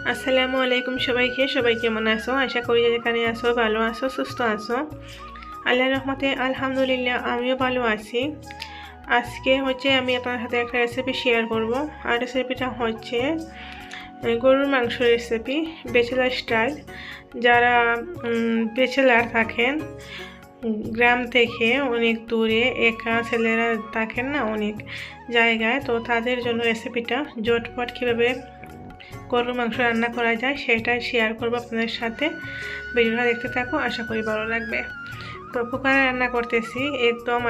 আসসালামু আলাইকুম সবাই কেমন আছো? আশা করি যেখানে আছো ভালো আছো, সুস্থ আছো। আল্লাহর রহমতে আলহামদুলিল্লাহ আমিও ভালো আছি। আজকে আমি আপনার সাথে একটা রেসিপি শেয়ার করব। আর রেসিপিটা হচ্ছে গরুর মাংস রেসিপি, ব্যাচেলার স্টাইল। যারা ব্যাচেলার থাকেন, গ্রাম থেকে অনেক দূরে একা ছেলেরা থাকেন না অনেক জায়গায়, তো তাদের জন্য রেসিপিটা ঝটপট কীভাবে গরুর মাংস রান্না করা যায় সেটাই শেয়ার করবো আপনাদের সাথে। ভিডিওটা দেখতে থাকো, আশা করি ভালো লাগবে। তো কুকারে রান্না করতেছি, একদম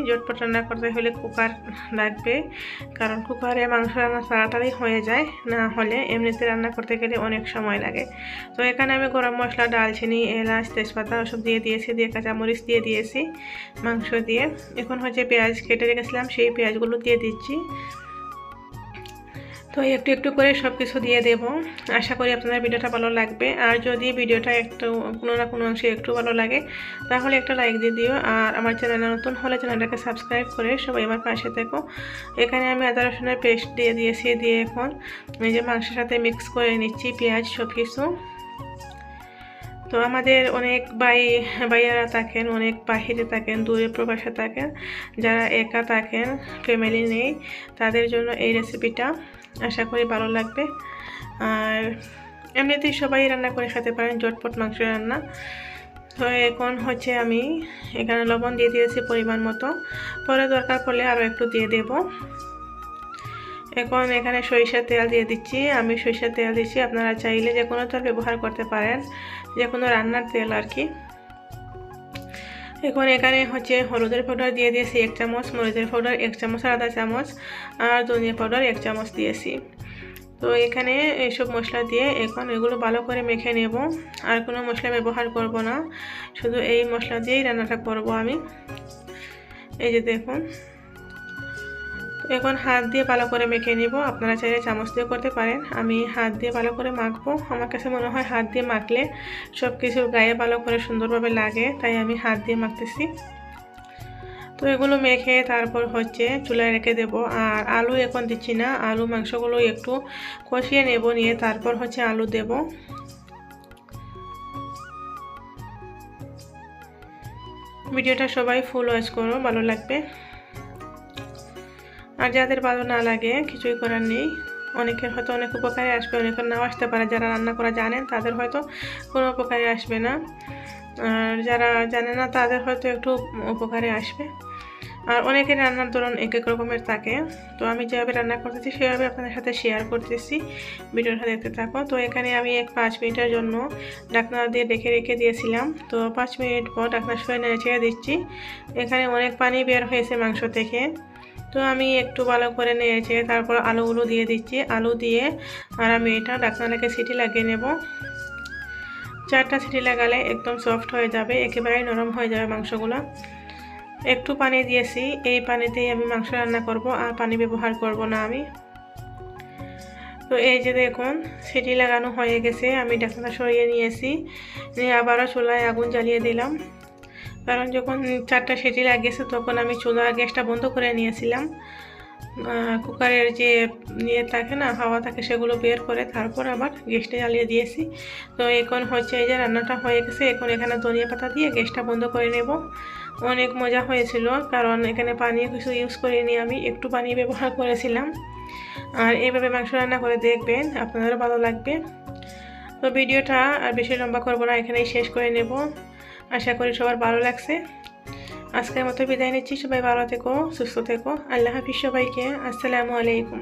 ঝটপট রান্না করতে হলে কুকার লাগবে, কারণ কুকারে মাংস রান্না তাড়াতাড়ি হয়ে যায়, না হলে এমনিতে রান্না করতে গেলে অনেক সময় লাগে। তো এখানে আমি গরম মশলা, দালচিনি, এলাচ, তেজপাতা ওসব দিয়ে দিয়েছি, দিয়ে কাঁচামরিচ দিয়ে দিয়েছি মাংস দিয়ে। এখন পেঁয়াজ কেটে রেখেছিলাম, সেই পেঁয়াজগুলো দিয়ে দিচ্ছি। তো একটু একটু করে সব কিছু দিয়ে দেব। আশা করি আপনাদের ভিডিওটা ভালো লাগবে। আর যদি ভিডিওটা একটু কোনো না কোনো অংশে একটু ভালো লাগে তাহলে একটা লাইক দিয়ে দিও। আর আমার চ্যানেলে নতুন হলে চ্যানেলটাকে সাবস্ক্রাইব করে সবাই আমার পাশে থেকো। এখানে আমি আদা রসুনের পেস্ট দিয়ে দিয়েছি, দিয়ে এখন এই যে মাংসের সাথে মিক্স করে নিচ্ছি পেঁয়াজ সব কিছু। তো আমাদের অনেক ভাইয়ারা থাকেন, অনেক বাহিরে থাকেন, দূরে প্রবাসে থাকেন, যারা একা থাকেন, ফ্যামিলি নেই, তাদের জন্য এই রেসিপিটা আশা করি ভালো লাগবে। আর এমনিতেই সবাই রান্না করে খেতে পারেন, ঝটপট মাংস রান্না। তো এখন আমি এখানে লবণ দিয়ে দিয়েছি পরিমাণ মতো, পরে দরকার পড়লে আরও একটু দিয়ে দেব। এখন এখানে সরিষার তেল দিয়ে দিচ্ছি, আমি সরিষার তেল দিচ্ছি, আপনারা চাইলে যে কোনো তেল ব্যবহার করতে পারেন, যে কোনো রান্নার তেল আর কি। এখন এখানে হলুদের পাউডার দিয়ে দিয়েছি 1 চামচ, মরিচের পাউডার 1 চামচ, আদা চামচ, আর ধনিয়া পাউডার 1 চামচ দিয়েছি। তো এখানে এইসব মশলা দিয়ে এখন এগুলো ভালো করে মেখে নেব। আর কোনো মশলা ব্যবহার করব না, শুধু এই মশলা দিয়েই রান্নাটা করব আমি। এই যে দেখুন, এখন হাত দিয়ে ভালো করে মেখে নিব। আপনারা চাইলে চামচ দিয়ে করতে পারেন, আমি হাত দিয়ে ভালো করে মাখবো। আমার কাছে মনে হয় হাত দিয়ে মাখলে সব কিছুর গায়ে ভালো করে সুন্দরভাবে লাগে, তাই আমি হাত দিয়ে মাখতেছি। তো এগুলো মেখে তারপর চুলায় রেখে দেব। আর আলু এখন দিচ্ছি না, আলু মাংসগুলো একটু কষিয়ে নেব, নিয়ে তারপর আলু দেব। ভিডিওটা সবাই ফুল ওয়াচ করো, ভালো লাগবে। আর যাদের ভালো না লাগে কিছুই করার নেই, অনেকের হয়তো অনেক উপকারে আসবে, অনেকের নাও আসতে পারে। যারা রান্না করা জানেন তাদের হয়তো কোনো উপকারে আসবে না, আর যারা জানে না তাদের হয়তো একটু উপকারে আসবে। আর অনেকের রান্নার ধরন এক এক রকমের থাকে, তো আমি যেভাবে রান্না করতেছি সেভাবে আপনাদের সাথে শেয়ার করতেছি, ভিডিওটা দেখতে থাকো। তো এখানে আমি 5 মিনিটের জন্য ঢাকনা দিয়ে রেখে দিয়েছিলাম। তো 5 মিনিট পর ঢাকনা সরিয়ে নেড়ে ছেড়ে দিচ্ছি। এখানে অনেক পানি বের হয়েছে মাংস থেকে, তো আমি একটু ভালো করে নেড়েছে তারপর আলুগুলো দিয়ে দিচ্ছি। আলু দিয়ে আর আমি এটা ঢাকনাটাকে সিটি লাগিয়ে নেব। 4টা সিটি লাগালে একদম সফট হয়ে যাবে, একেবারেই নরম হয়ে যাবে মাংসগুলো। একটু পানি দিয়েছি, এই পানিতেই আমি মাংস রান্না করব, আর পানি ব্যবহার করব না আমি। তো এই যে দেখুন, সিটি লাগানো হয়ে গেছে, আমি ঢাকনাটা সরিয়ে নিয়েছি, নিয়ে আবারও চুলায় আগুন জ্বালিয়ে দিলাম। কারণ যখন 4টা সিটি লাগিয়েছে তখন আমি গ্যাসটা বন্ধ করে নিয়েছিলাম। কুকারের যে থাকে না, হাওয়া থাকে, সেগুলো বের করে তারপর আবার গ্যাসটা জ্বালিয়ে দিয়েছি। তো এখন এই যে রান্নাটা হয়ে গেছে। এখন এখানে ধনিয়া পাতা দিয়ে গ্যাসটা বন্ধ করে নেব। অনেক মজা হয়েছিল, কারণ এখানে পানি কিছু ইউজ করিনি, আমি একটু পানি ব্যবহার করেছিলাম। আর এইভাবে মাংস রান্না করে দেখবেন, আপনাদেরও ভালো লাগবে। তো ভিডিওটা আর বেশি লম্বা করবো না, এখানেই শেষ করে নেব। আশা করি সবার ভালো লাগছে। আজকের মতো বিদায় নিচ্ছি, সবাই ভালো থেকো, সুস্থ থেকো। আল্লাহ হাফিজ সবাইকে। আসসালামু আলাইকুম।